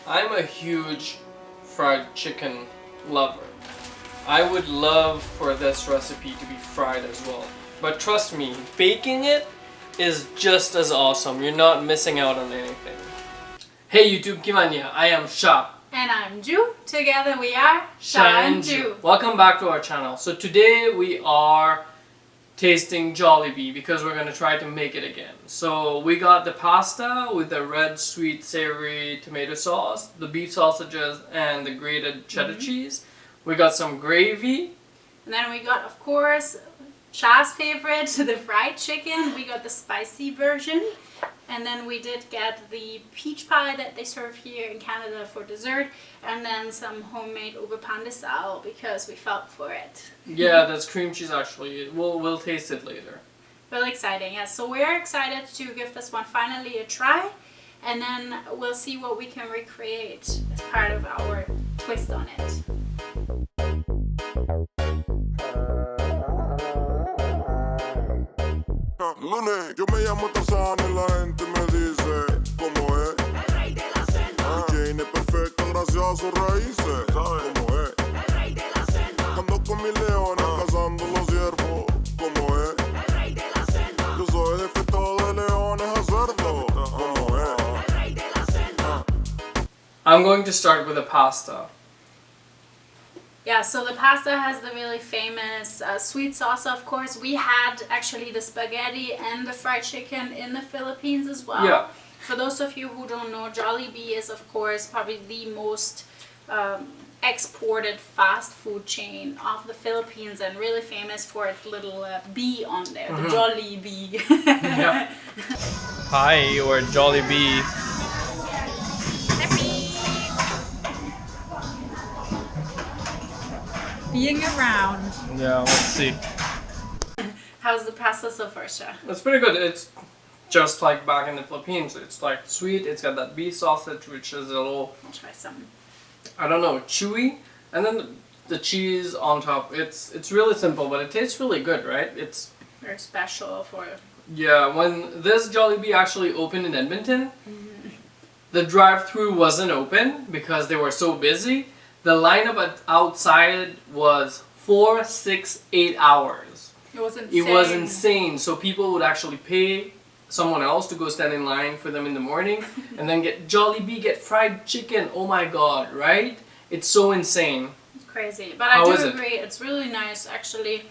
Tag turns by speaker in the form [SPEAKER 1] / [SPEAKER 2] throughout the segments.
[SPEAKER 1] I'm a huge fried chicken lover. I would love for this recipe to be fried as well. But trust me, baking it is just as awesome. You're not missing out on anything. Hey YouTube, Kimanya. I am Sha.
[SPEAKER 2] And I'm Ju. Together we are
[SPEAKER 1] Sha and Ju. Welcome back to our channel. So today we are tasting Jollibee because we're going to try to make it again. So we got the pasta with the red sweet savory tomato sauce, the beef sausages and the grated cheddar cheese. We got some gravy.
[SPEAKER 2] And then we got, of course, Sha's favorite, the fried chicken. We got the spicy version. And then we did get the peach pie that they serve here in Canada for dessert. And then some homemade ube pan de sal because we felt for it.
[SPEAKER 1] Yeah, that's cream cheese actually. We'll taste it later.
[SPEAKER 2] Really exciting, yes. So we're excited to give this one finally a try. And then we'll see what we can recreate as part of our twist on it.
[SPEAKER 3] Lunes, yo me llamo Tarzán y la gente me dice ¿cómo es?
[SPEAKER 4] El rey de la selva.
[SPEAKER 3] Jane es perfecta gracias a sus raíces. ¿Sabes cómo es?
[SPEAKER 4] El rey de la selva.
[SPEAKER 3] Ando con mis leones cazando los ciervos. ¿Cómo es?
[SPEAKER 4] El rey de la selva.
[SPEAKER 3] Yo soy de fiesta de leones a cerdo. ¿Cómo es?
[SPEAKER 4] El rey de la selva.
[SPEAKER 1] I'm going to start with the pasta.
[SPEAKER 2] Yeah, so the pasta has the really famous sweet sauce, of course. We had actually the spaghetti and the fried chicken in the Philippines as well.
[SPEAKER 1] Yeah.
[SPEAKER 2] For those of you who don't know, Jollibee is, of course, probably the most exported fast food chain of the Philippines and really famous for its little bee on there, the Jollibee.
[SPEAKER 1] Yeah. Hi, we're Jollibee.
[SPEAKER 2] Being around.
[SPEAKER 1] Yeah, let's see.
[SPEAKER 2] How's the pasta so far, Sha?
[SPEAKER 1] It's pretty good. It's just like back in the Philippines. It's like sweet. It's got that beef sausage, which is a little,
[SPEAKER 2] I'll try some.
[SPEAKER 1] I don't know, chewy. And then the cheese on top. It's really simple, but it tastes really good, right? It's
[SPEAKER 2] Very special for
[SPEAKER 1] yeah. When this Jollibee actually opened in Edmonton, the drive-through wasn't open because they were so busy. The lineup outside was 4, 6, 8 hours.
[SPEAKER 2] It was insane.
[SPEAKER 1] It was insane. So people would actually pay someone else to go stand in line for them in the morning and then get Jollibee, get fried chicken. Oh my god, right? It's so insane.
[SPEAKER 2] It's crazy. But
[SPEAKER 1] How
[SPEAKER 2] I
[SPEAKER 1] is
[SPEAKER 2] do
[SPEAKER 1] it?
[SPEAKER 2] agree, it's really nice actually.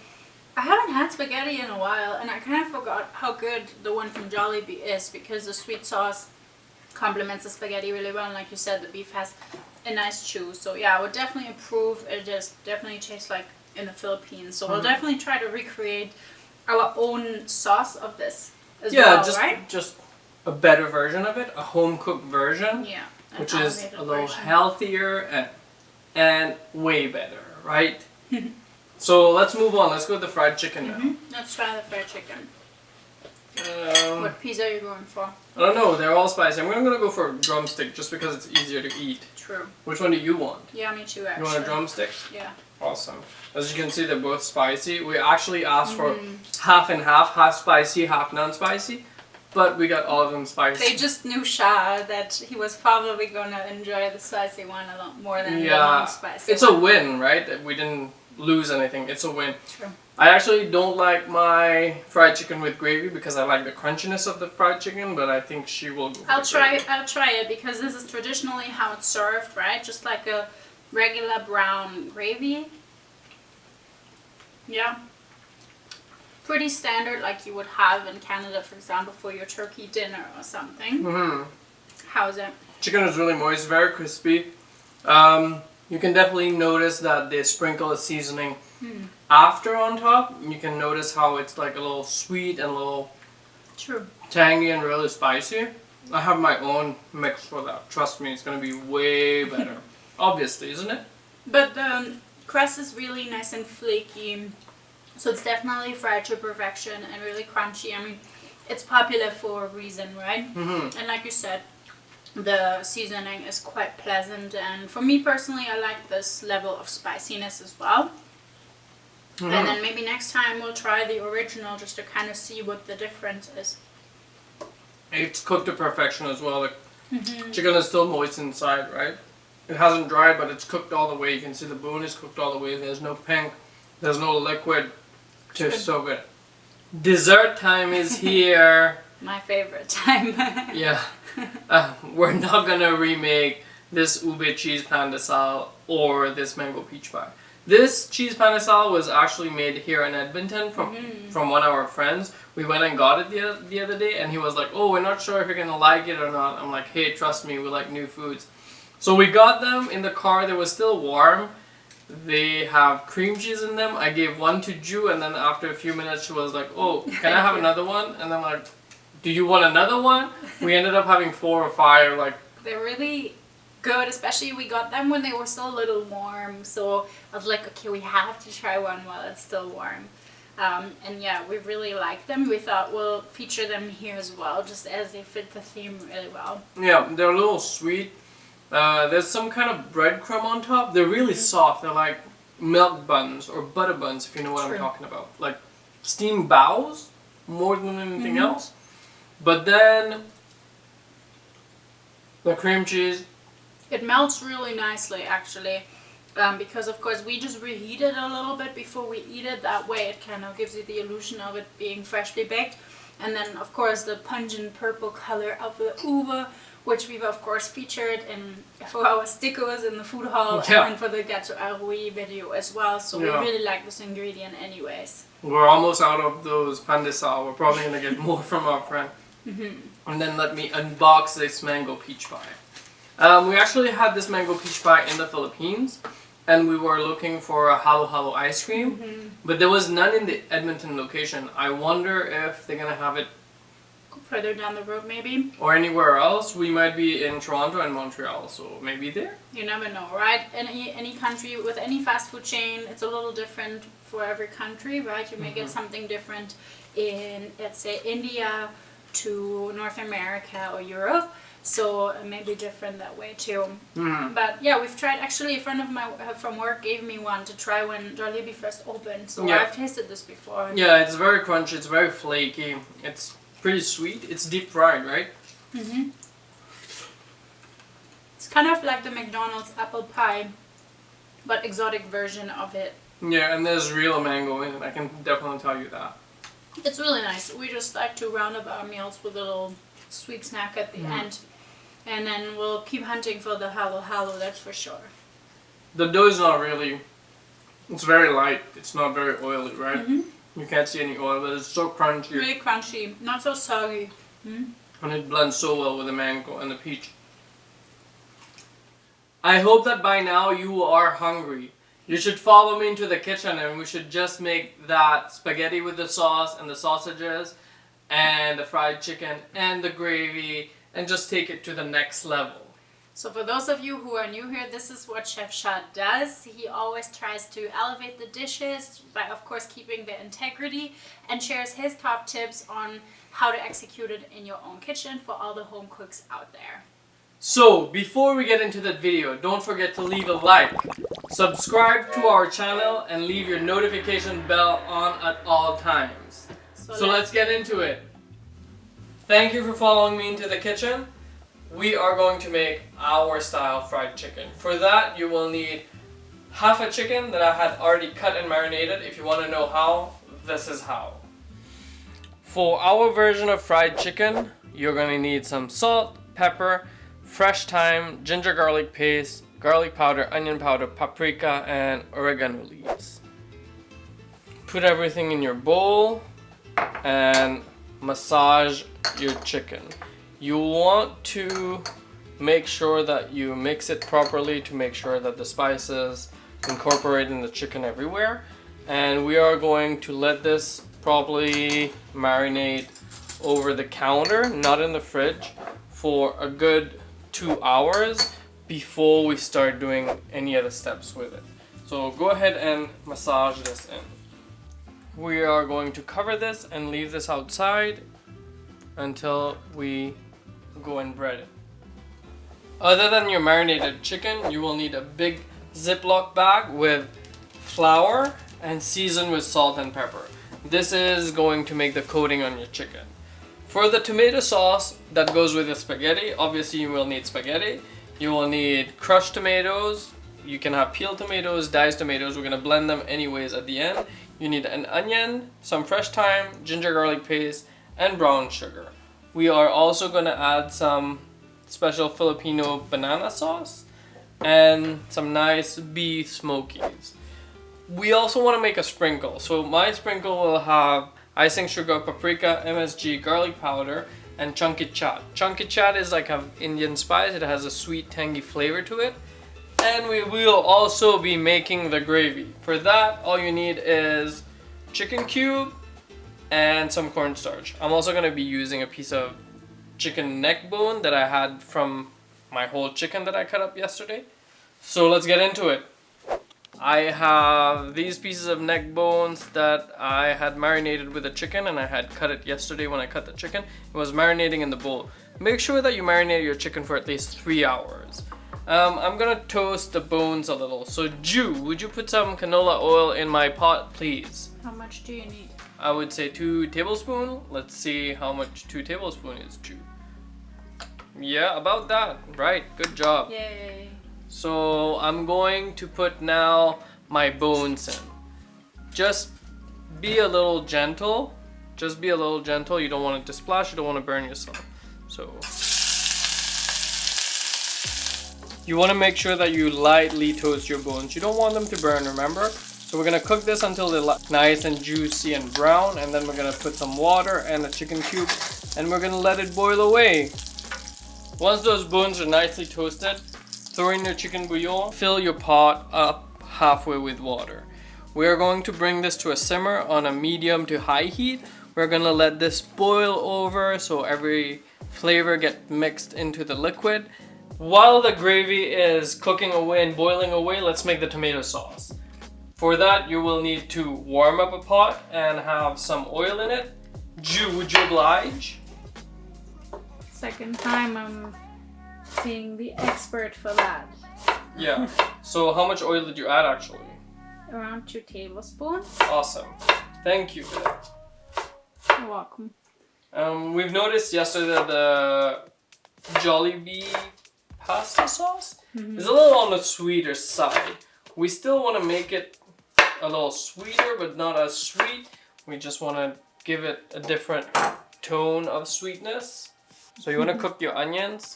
[SPEAKER 2] I haven't had spaghetti in a while and I kind of forgot how good the one from Jollibee is because the sweet sauce complements the spaghetti really well. And like you said, the beef has a nice chew. So yeah, I would definitely approve. It just definitely tastes like in the Philippines. So we'll definitely try to recreate our own sauce of this as well, right?
[SPEAKER 1] just a better version of it, a home cooked version,
[SPEAKER 2] Yeah. an
[SPEAKER 1] which is
[SPEAKER 2] elevated
[SPEAKER 1] a little
[SPEAKER 2] version.
[SPEAKER 1] healthier and way better, right? So let's move on. Let's go with the fried chicken now.
[SPEAKER 2] Let's try the fried chicken.
[SPEAKER 1] What
[SPEAKER 2] What piece are you going for?
[SPEAKER 1] I don't know. They're all spicy. I'm gonna go for a drumstick just because it's easier to eat.
[SPEAKER 2] True.
[SPEAKER 1] Which one do you want?
[SPEAKER 2] Yeah, me too
[SPEAKER 1] You
[SPEAKER 2] actually.
[SPEAKER 1] want a drumstick?
[SPEAKER 2] Yeah.
[SPEAKER 1] Awesome. As you can see, they're both spicy. We actually asked for half and half spicy, half non-spicy, but we got all of them spicy.
[SPEAKER 2] They just knew Sha that he was probably gonna enjoy the spicy one a lot more than the
[SPEAKER 1] Yeah,
[SPEAKER 2] non-spicy
[SPEAKER 1] it's a win, right? That we didn't lose anything. It's a win.
[SPEAKER 2] True.
[SPEAKER 1] I actually don't like my fried chicken with gravy because I like the crunchiness of the fried chicken, but I think she will go for
[SPEAKER 2] I'll
[SPEAKER 1] the
[SPEAKER 2] try
[SPEAKER 1] gravy.
[SPEAKER 2] it because this is traditionally how it's served, right? Just like a regular brown gravy. Yeah. Pretty standard like you would have in Canada, for example, for your turkey dinner or something. How's it?
[SPEAKER 1] Chicken is really moist, very crispy. You can definitely notice that they sprinkle a seasoning after on top. You can notice how it's like a little sweet and a little
[SPEAKER 2] True.
[SPEAKER 1] tangy and really spicy. I have my own mix for that. Trust me, it's gonna be way better. Obviously, isn't it?
[SPEAKER 2] But the crust is really nice and flaky. So it's definitely fried to perfection and really crunchy. I mean, it's popular for a reason, right? And like you said, the seasoning is quite pleasant. And for me personally, I like this level of spiciness as well. And then maybe next time we'll try the original just to kind of see what the difference is.
[SPEAKER 1] It's cooked to perfection as well. Chicken is still moist inside, right? It hasn't dried, but it's cooked all the way. You can see the bone is cooked all the way. There's no pink. There's no liquid. Just so good. Dessert time is here.
[SPEAKER 2] My favorite time.
[SPEAKER 1] Yeah. We're not gonna remake this ube cheese pan de sal or this mango peach pie. This cheese pan de sal was actually made here in Edmonton from one of our friends. We went and got it the other day, and he was like, "Oh, we're not sure if you're gonna like it or not." I'm like, "Hey, trust me, we like new foods." So we got them in the car. They were still warm. They have cream cheese in them. I gave one to Ju, and then after a few minutes, she was like, "Oh, can I have another one?" And I'm like, "Do you want another one?" We ended up having 4 or 5. Like,
[SPEAKER 2] they're really good, especially we got them when they were still a little warm. So I was like, okay, we have to try one while it's still warm. And yeah, we really like them. We thought we'll feature them here as well, just as they fit the theme really well.
[SPEAKER 1] yeah, they're a little sweet. There's some kind of breadcrumb on top. They're really soft. They're like milk buns or butter buns, if you know what I'm talking about. Like steamed bows more than anything else. But then the cream cheese.
[SPEAKER 2] It melts really nicely, actually. Because of course we just reheat it a little bit before we eat it. That way it kind of gives you the illusion of it being freshly baked. And then of course the pungent purple color of the ube, which we've of course featured for our stickers in the food hall and for the Gâteau à Rouille video as well. So we really like this ingredient anyways.
[SPEAKER 1] We're almost out of those pan de sal. We're probably going to get more from our friend. And then let me unbox this mango peach pie. We actually had this mango peach pie in the Philippines. And we were looking for a halo halo ice cream, but there was none in the Edmonton location. I wonder if they're gonna have it
[SPEAKER 2] further down the road, maybe,
[SPEAKER 1] or anywhere else. We might be in Toronto and Montreal, so maybe there.
[SPEAKER 2] You never know, right? Any country with any fast food chain, it's a little different for every country, right? You may get something different in, let's say, India to North America or Europe. So it may be different that way too. But yeah, we've tried. Actually, a friend of mine from work gave me one to try when Jollibee first opened. So I've tasted this before.
[SPEAKER 1] Yeah, it's very crunchy. It's very flaky. It's pretty sweet. It's deep fried, right?
[SPEAKER 2] It's kind of like the McDonald's apple pie, but exotic version of it.
[SPEAKER 1] Yeah, and there's real mango in it. I can definitely tell you that.
[SPEAKER 2] It's really nice. We just like to round up our meals with a little sweet snack at the end. And then we'll keep hunting for the halo halo, that's for sure.
[SPEAKER 1] The dough is not really, it's very light. It's not very oily, right? You can't see any oil, but it's so crunchy.
[SPEAKER 2] Really crunchy, not so soggy.
[SPEAKER 1] And it blends so well with the mango and the peach. I hope that by now you are hungry. You should follow me into the kitchen and we should just make that spaghetti with the sauce and the sausages and the fried chicken and the gravy and just take it to the next level.
[SPEAKER 2] So for those of you who are new here, this is what Chef Sha does. He always tries to elevate the dishes by, of course, keeping the integrity, and shares his top tips on how to execute it in your own kitchen for all the home cooks out there.
[SPEAKER 1] So before we get into that video, don't forget to leave a like, subscribe to our channel, and leave your notification bell on at all times. So let's get into it. Thank you for following me into the kitchen. We are going to make our style fried chicken. For that, you will need half a chicken that I had already cut and marinated. If you want to know how, this is how. For our version of fried chicken, you're going to need some salt, pepper, fresh thyme, ginger garlic paste, garlic powder, onion powder, paprika, and oregano leaves. Put everything in your bowl and massage your chicken. You want to make sure that you mix it properly to make sure that the spices incorporate in the chicken everywhere. And we are going to let this probably marinate over the counter, not in the fridge, for a good 2 hours before we start doing any other steps with it. So go ahead and massage this in. We are going to cover this and leave this outside until we go and bread it. Other than your marinated chicken, you will need a big Ziploc bag with flour and seasoned with salt and pepper. This is going to make the coating on your chicken. for the tomato sauce that goes with the spaghetti, obviously you will need spaghetti. You will need crushed tomatoes. You can have peeled tomatoes, diced tomatoes. We're gonna blend them anyways at the end. You need an onion, some fresh thyme, ginger garlic paste, and brown sugar. We are also gonna add some special Filipino banana sauce and some nice beef smokies. We also want to make a sprinkle. So my sprinkle will have icing sugar, paprika, MSG, garlic powder, and chunky chat. Chunky chat is like an Indian spice. It has a sweet, tangy flavor to it. And we will also be making the gravy. For that, all you need is chicken cube and some cornstarch. I'm also going to be using a piece of chicken neck bone that I had from my whole chicken that I cut up yesterday. So let's get into it. I have these pieces of neck bones that I had marinated with the chicken, and I had cut it yesterday when I cut the chicken. It was marinating in the bowl. Make sure that you marinate your chicken for at least 3 hours. I'm gonna toast the bones a little. So Ju, would you put some canola oil in my pot, please?
[SPEAKER 2] How much do you need?
[SPEAKER 1] I would say 2 tablespoons. Let's see how much 2 tablespoons is, Ju. Yeah, about that. Right, good job.
[SPEAKER 2] Yay.
[SPEAKER 1] So I'm going to put now my bones in. Just be a little gentle. Just be a little gentle. You don't want it to splash. You don't want to burn yourself. So you want to make sure that you lightly toast your bones. You don't want them to burn, remember? So we're going to cook this until they're nice and juicy and brown. And then we're going to put some water and a chicken cube. And we're going to let it boil away. Once those bones are nicely toasted, throw in your chicken bouillon. Fill your pot up halfway with water. We are going to bring this to a simmer on a medium to high heat. We're going to let this boil over so every flavor gets mixed into the liquid. While the gravy is cooking away and boiling away, let's make the tomato sauce. For that, you will need to warm up a pot and have some oil in it. Ju, would you oblige?
[SPEAKER 2] Second time I'm being the expert for that.
[SPEAKER 1] Yeah. So how much oil did you add actually?
[SPEAKER 2] Around 2 tablespoons.
[SPEAKER 1] Awesome. Thank you for that.
[SPEAKER 2] You're welcome.
[SPEAKER 1] We've noticed yesterday that the Jollibee pasta sauce is a little on the sweeter side. We still want to make it a little sweeter, but not as sweet. We just want to give it a different tone of sweetness. So you want to cook your onions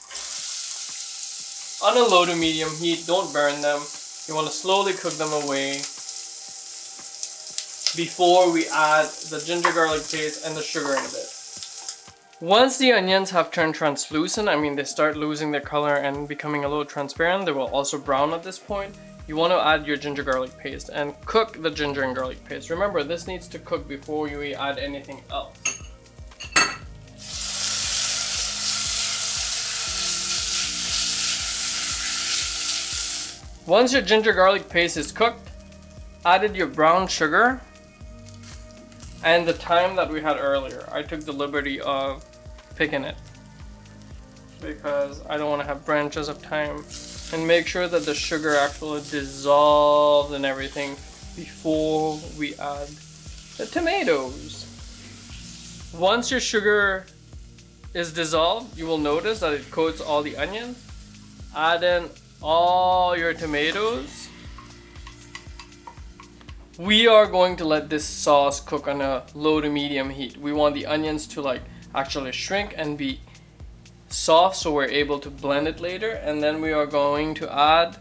[SPEAKER 1] on a low to medium heat. Don't burn them. You want to slowly cook them away before we add the ginger garlic paste and the sugar in a bit. Once the onions have turned translucent, I mean they start losing their color and becoming a little transparent, they will also brown at this point. You want to add your ginger garlic paste and cook the ginger and garlic paste. Remember, this needs to cook before you add anything else. Once your ginger garlic paste is cooked, added your brown sugar and the thyme that we had earlier. I took the liberty of picking it because I don't want to have branches of thyme. And make sure that the sugar actually dissolves and everything before we add the tomatoes. Once your sugar is dissolved, you will notice that it coats all the onions. Add in all your tomatoes. We are going to let this sauce cook on a low to medium heat. We want the onions to actually shrink and be soft so we're able to blend it later. And then we are going to add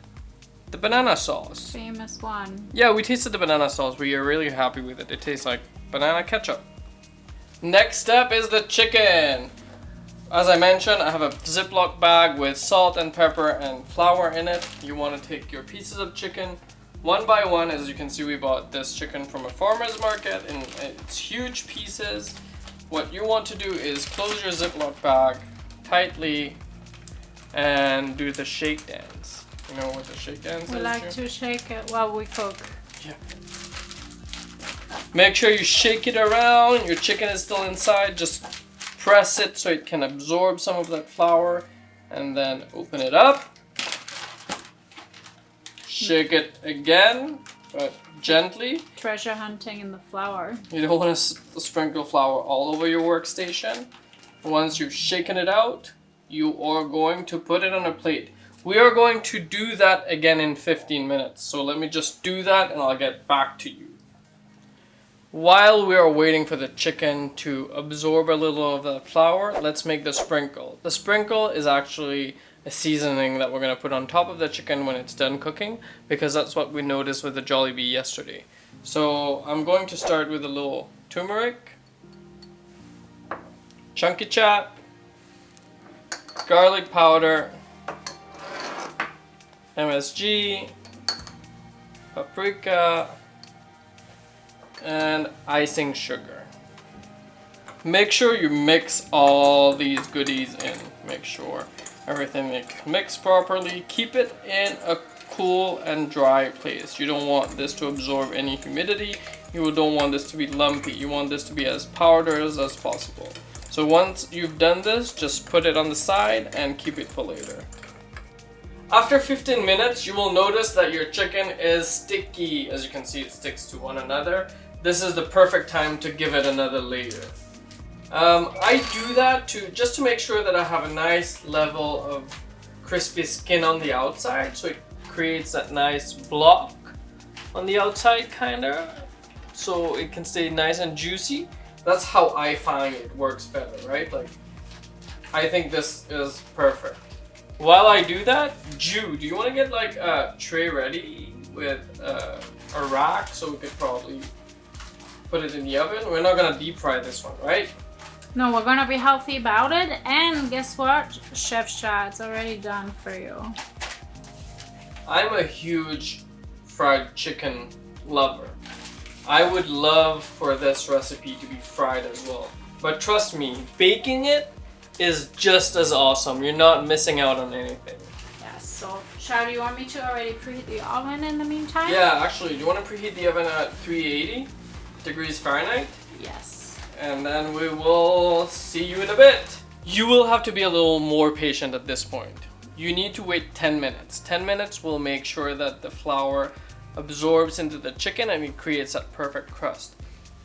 [SPEAKER 1] the banana sauce.
[SPEAKER 2] Famous one.
[SPEAKER 1] Yeah, we tasted the banana sauce. We are really happy with it. It tastes like banana ketchup. Next step is the chicken. As I mentioned, I have a Ziploc bag with salt and pepper and flour in it. You want to take your pieces of chicken one by one. As you can see, we bought this chicken from a farmer's market and it's huge pieces. What you want to do is close your Ziploc bag tightly and do the shake dance. You know what the shake dance is?
[SPEAKER 2] We like to shake it while we cook.
[SPEAKER 1] Yeah. Make sure you shake it around. Your chicken is still inside. Just press it so it can absorb some of that flour and then open it up. Shake it again, but gently.
[SPEAKER 2] Treasure hunting in the flour.
[SPEAKER 1] You don't want to sprinkle flour all over your workstation. Once you've shaken it out, you are going to put it on a plate. We are going to do that again in 15 minutes. So let me just do that and I'll get back to you. While we are waiting for the chicken to absorb a little of the flour, let's make the sprinkle. The sprinkle is actually a seasoning that we're going to put on top of the chicken when it's done cooking, because that's what we noticed with the Jollibee yesterday. So I'm going to start with a little turmeric, chunky chat, garlic powder, MSG, paprika, and icing sugar. Make sure you mix all these goodies in. Make sure everything is mixed properly. Keep it in a cool and dry place. You don't want this to absorb any humidity. You don't want this to be lumpy. You want this to be as powdered as possible. So once you've done this, just put it on the side and keep it for later. After 15 minutes, you will notice that your chicken is sticky. As you can see, it sticks to one another. This is the perfect time to give it another layer. I do that just to make sure that I have a nice level of crispy skin on the outside, so it creates that nice block on the outside kinda, so it can stay nice and juicy. That's how I find it works better, right? Like, I think this is perfect. While I do that, Ju, do you want to get like a tray ready with a rack so we could probably put it in the oven? We're not gonna deep fry this one, right?
[SPEAKER 2] No, we're gonna be healthy about it. And guess what? Chef Sha, it's already done for you.
[SPEAKER 1] I'm a huge fried chicken lover. I would love for this recipe to be fried as well. But trust me, baking it is just as awesome. You're not missing out on anything.
[SPEAKER 2] Yes, so Sha, do you want me to already preheat the oven in the meantime?
[SPEAKER 1] Yeah, actually, do you want to preheat the oven at 380 degrees Fahrenheit?
[SPEAKER 2] Yes.
[SPEAKER 1] And then we will see you in a bit. You will have to be a little more patient at this point. You need to wait 10 minutes. 10 minutes will make sure that the flour absorbs into the chicken and it creates that perfect crust.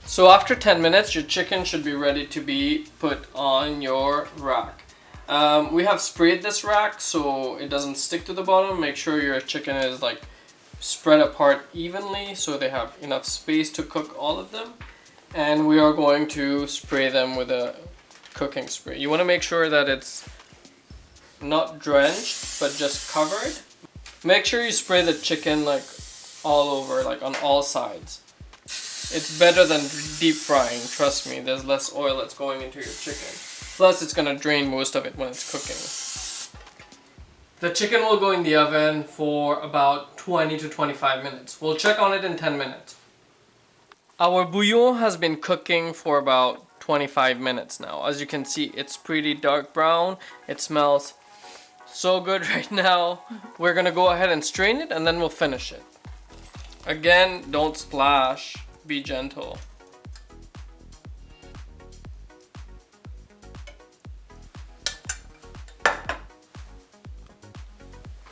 [SPEAKER 1] So after 10 minutes, your chicken should be ready to be put on your rack. We have sprayed this rack so it doesn't stick to the bottom. Make sure your chicken is like spread apart evenly so they have enough space to cook all of them. And we are going to spray them with a cooking spray. You want to make sure that it's not drenched but just covered. Make sure you spray the chicken like all over, like on all sides. It's better than deep frying, trust me. There's less oil that's going into your chicken. Plus it's gonna drain most of it when it's cooking. The chicken will go in the oven for about 20 to 25 minutes. We'll check on it in 10 minutes. Our bouillon has been cooking for about 25 minutes now. As you can see, it's pretty dark brown. It smells so good right now. We're gonna go ahead and strain it and then we'll finish it. Again, don't splash. Be gentle.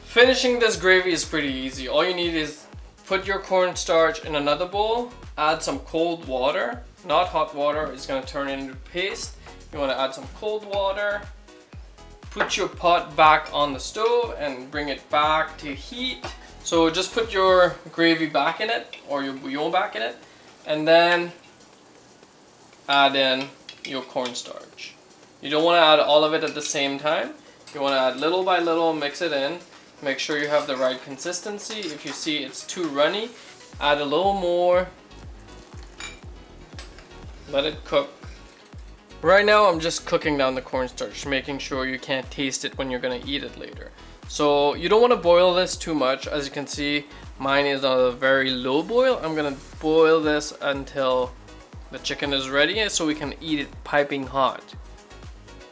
[SPEAKER 1] Finishing this gravy is pretty easy. All you need is put your cornstarch in another bowl, add some cold water, not hot water, it's gonna turn it into paste. You wanna add some cold water, put your pot back on the stove and bring it back to heat. So just put your gravy back in it, or your bouillon back in it, and then add in your cornstarch. You don't want to add all of it at the same time. You want to add little by little, mix it in. Make sure you have the right consistency. If you see it's too runny, add a little more. Let it cook. Right now I'm just cooking down the cornstarch, making sure you can't taste it when you're going to eat it later. So you don't want to boil this too much. As you can see, mine is on a very low boil. I'm gonna boil this until the chicken is ready so we can eat it piping hot.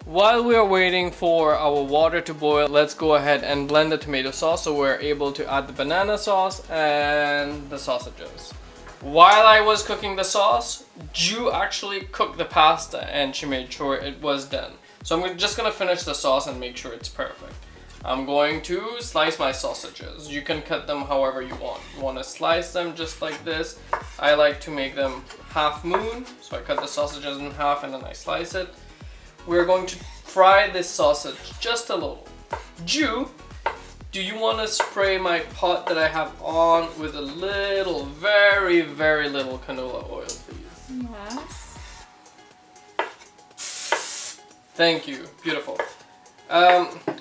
[SPEAKER 1] While we are waiting for our water to boil, let's go ahead and blend the tomato sauce so we're able to add the banana sauce and the sausages. While I was cooking the sauce, Ju actually cooked the pasta and she made sure it was done. So I'm just gonna finish the sauce and make sure it's perfect. I'm going to slice my sausages. You can cut them however you want. You want to slice them just like this. I like to make them half moon, so I cut the sausages in half and then I slice it. we're going to fry this sausage just a little. Ju, do you want to spray my pot that I have on with a little, very, very little canola oil, please?
[SPEAKER 2] Yes.
[SPEAKER 1] Thank you. Beautiful.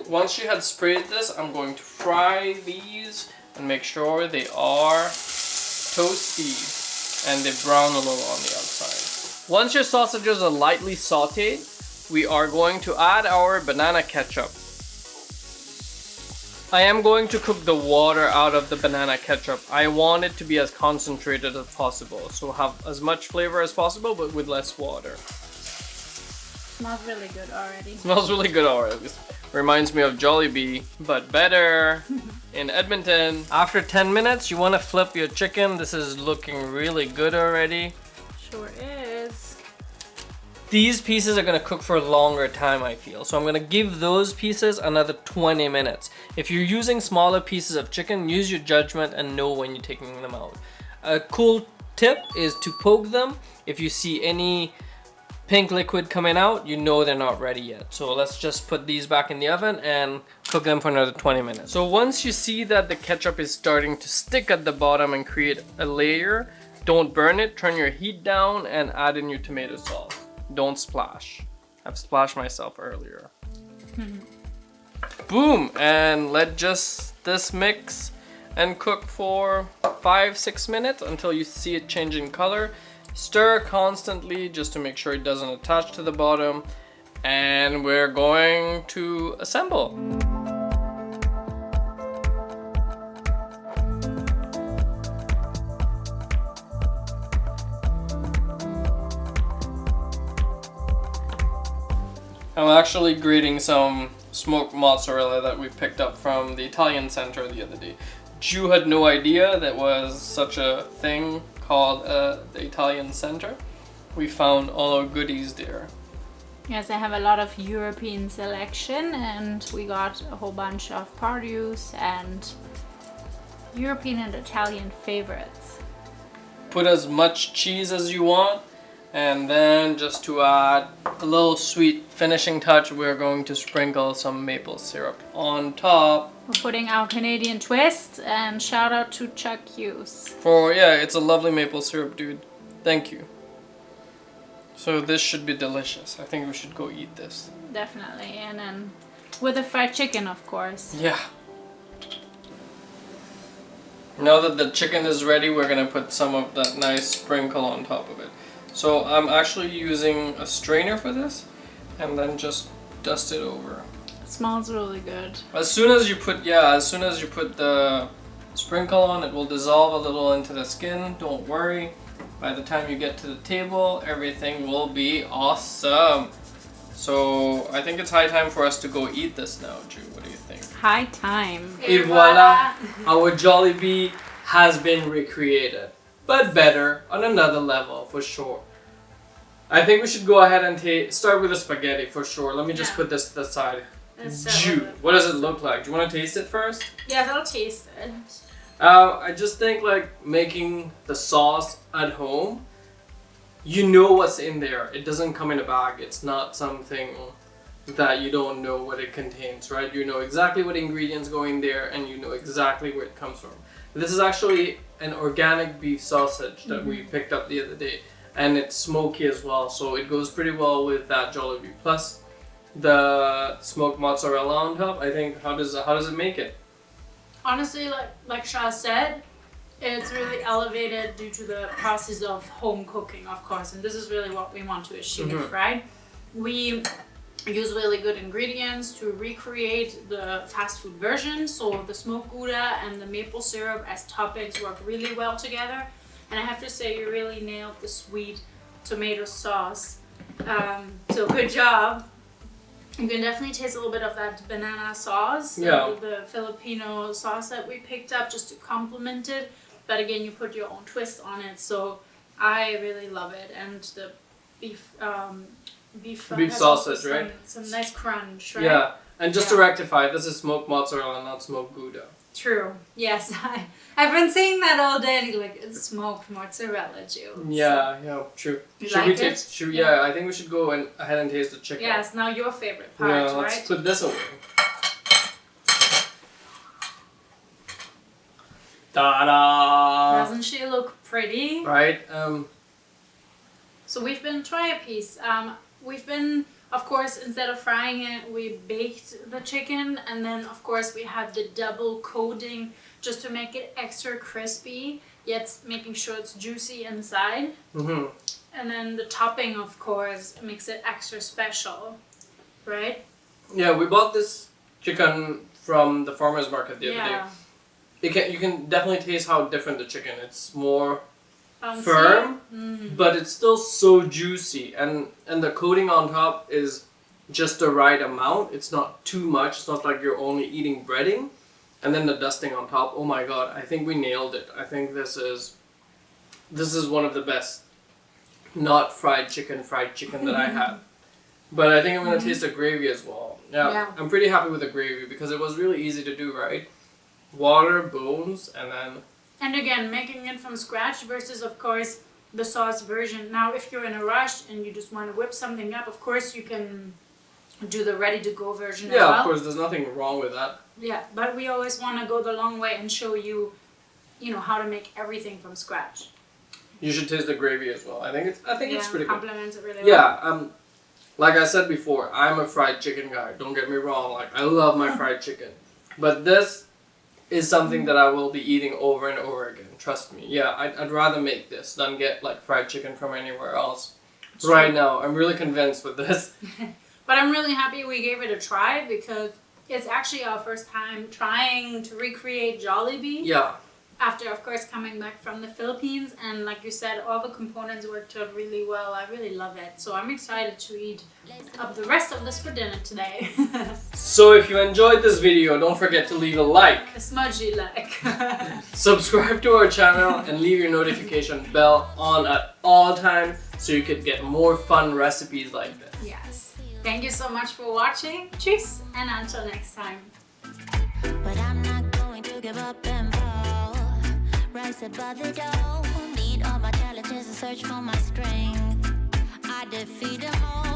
[SPEAKER 1] Once you had sprayed this, I'm going to fry these and make sure they are toasty and they brown a little on the outside. Once your sausages are lightly sauteed, we are going to add our banana ketchup. I am going to cook the water out of the banana ketchup. I want it to be as concentrated as possible, so have as much flavor as possible but with less water.
[SPEAKER 2] Smells really good already.
[SPEAKER 1] Smells really good already. Reminds me of Jollibee, but better in Edmonton. After 10 minutes, you want to flip your chicken. This is looking really good already.
[SPEAKER 2] Sure is.
[SPEAKER 1] These pieces are going to cook for a longer time, I feel. So I'm going to give those pieces another 20 minutes. If you're using smaller pieces of chicken, use your judgment and know when you're taking them out. A cool tip is to poke them. If you see any pink liquid coming out, you know they're not ready yet. So let's just put these back in the oven and cook them for another 20 minutes. So once you see that the ketchup is starting to stick at the bottom and create a layer, don't burn it, turn your heat down and add in your tomato sauce. Don't splash. I've splashed myself earlier. Boom! And let just this mix and cook for 5-6 minutes until you see it change in color. Stir constantly just to make sure it doesn't attach to the bottom. And we're going to assemble. I'm actually grating some smoked mozzarella that we picked up from the Italian Center the other day. Ju had no idea that was such a thing called the Italian Center. We found all our goodies there.
[SPEAKER 2] Yes, they have a lot of European selection, and we got a whole bunch of produce and European and Italian favorites.
[SPEAKER 1] Put as much cheese as you want, and then just to add a little sweet finishing touch, we're going to sprinkle some maple syrup on top.
[SPEAKER 2] We're putting our Canadian twist, and shout out to Chuck Hughes.
[SPEAKER 1] Yeah, it's a lovely maple syrup, dude. Thank you. So this should be delicious. I think we should go eat this.
[SPEAKER 2] Definitely, and then with the fried chicken, of course.
[SPEAKER 1] Yeah. Now that the chicken is ready, we're gonna put some of that nice sprinkle on top of it. So I'm actually using a strainer for this, and then just dust it over.
[SPEAKER 2] It smells really good.
[SPEAKER 1] As soon as you put the sprinkle on, it will dissolve a little into the skin. Don't worry. By the time you get to the table, everything will be awesome. So I think it's high time for us to go eat this now, Ju. What do you think?
[SPEAKER 2] High time.
[SPEAKER 1] Et voila! Our Jollibee has been recreated, but better on another level for sure. I think we should go ahead and start with the spaghetti for sure. Let me just put this to the side. Ju, what does it look like? Do you want to taste it first?
[SPEAKER 2] Yes, I'll taste it.
[SPEAKER 1] I just think like making the sauce at home, you know what's in there. It doesn't come in a bag. It's not something that you don't know what it contains, right? You know exactly what ingredients go in there and you know exactly where it comes from. This is actually an organic beef sausage that we picked up the other day, and it's smoky as well, so it goes pretty well with that Jollibee. Plus the smoked mozzarella on top. I think how does it make it?
[SPEAKER 2] Honestly, like Sha said, it's really elevated due to the process of home cooking, of course, and this is really what we want to achieve, right? We use really good ingredients to recreate the fast food version, so the smoked Gouda and the maple syrup as toppings work really well together. And I have to say, you really nailed the sweet tomato sauce. So good job. You can definitely taste a little bit of that banana sauce, the Filipino sauce that we picked up just to complement it. But again, you put your own twist on it, so I really love it. And the beef
[SPEAKER 1] sausage, right?
[SPEAKER 2] Some nice crunch, right?
[SPEAKER 1] Yeah, And just to rectify, this is smoked mozzarella, not smoked Gouda.
[SPEAKER 2] True. Yes, I've been saying that all day. Like it's smoked mozzarella, Ju.
[SPEAKER 1] Yeah, true.
[SPEAKER 2] You
[SPEAKER 1] Should we
[SPEAKER 2] like it?
[SPEAKER 1] taste? Yeah, I think we should go ahead and taste the chicken.
[SPEAKER 2] Yes. Now your favorite part,
[SPEAKER 1] Yeah, let's
[SPEAKER 2] right?
[SPEAKER 1] put this away. Ta-da!
[SPEAKER 2] Doesn't she look pretty?
[SPEAKER 1] Right.
[SPEAKER 2] So we've been trying a piece. We've been, of course, instead of frying it, we baked the chicken, and then of course we have the double coating just to make it extra crispy, yet making sure it's juicy inside.
[SPEAKER 1] Mm-hmm.
[SPEAKER 2] And then the topping, of course, makes it extra special, right?
[SPEAKER 1] Yeah, we bought this chicken from the farmer's market the other day. You can definitely taste how different the chicken. It's more firm, but it's still so juicy, and the coating on top is just the right amount. It's not too much. It's not like you're only eating breading, and then the dusting on top. Oh my god! I think we nailed it. I think this is one of the best not fried chicken that I had. But I think I'm gonna taste the gravy as well. Yeah, I'm pretty happy with the gravy because it was really easy to do. Right, water, bones, and then.
[SPEAKER 2] And again, making it from scratch versus, of course, the sauce version. Now, if you're in a rush and you just want to whip something up, of course, you can do the ready-to-go version as well.
[SPEAKER 1] Yeah, of course, there's nothing wrong with that.
[SPEAKER 2] Yeah, but we always want to go the long way and show you, how to make everything from scratch.
[SPEAKER 1] You should taste the gravy as well. I think it's pretty good.
[SPEAKER 2] Complements it really well.
[SPEAKER 1] Yeah, like I said before, I'm a fried chicken guy. Don't get me wrong. Like I love my fried chicken, but this is something that I will be eating over and over again. Trust me. Yeah, I'd rather make this than get like fried chicken from anywhere else. Right now, I'm really convinced with this.
[SPEAKER 2] But I'm really happy we gave it a try because it's actually our first time trying to recreate Jollibee.
[SPEAKER 1] Yeah.
[SPEAKER 2] After, of course, coming back from the Philippines. And like you said, all the components worked out really well. I really love it. So I'm excited to eat up the rest of this for dinner today.
[SPEAKER 1] So if you enjoyed this video, don't forget to leave a like.
[SPEAKER 2] A smudgy like.
[SPEAKER 1] Subscribe to our channel and leave your notification bell on at all times so you could get more fun recipes like this.
[SPEAKER 2] Yes. Thank you so much for watching. Cheers. And until next time.
[SPEAKER 5] But I'm not going to give up and fall. Rise above the door. Need all my challenges and search for my strength. I defeat them all.